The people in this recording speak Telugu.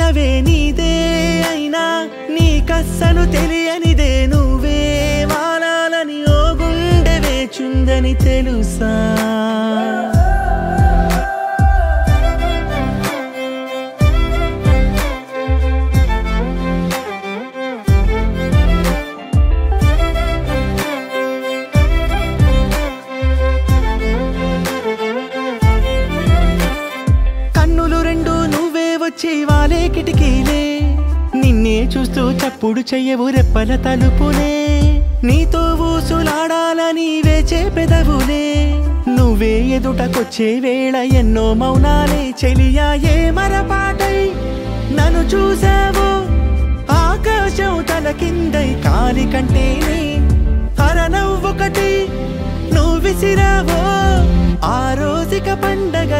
ఉన్నవే నీదే అయినా నీకస్సలు తెలియనిదే నువ్వే వాలాలని ఓ గుండె వేచుందని తెలుసా వాలే కిటికీలే నిన్నే చూస్తూ చప్పుడు చెయ్యవు రెప్పల తలుపులే నీతో ఊసులాడాలని వేచే పెదవులే నువ్వే ఎదుటకొచ్చే వేళ ఎన్నో మౌనాలే చెలియా ఏ మరపాటై నన్ను చూసావు ఆకాశం తల కిందై కాలి కంటేనే అరనవ్వొకటి నువ్వు విసిరావో ఆ రోజుక పండగ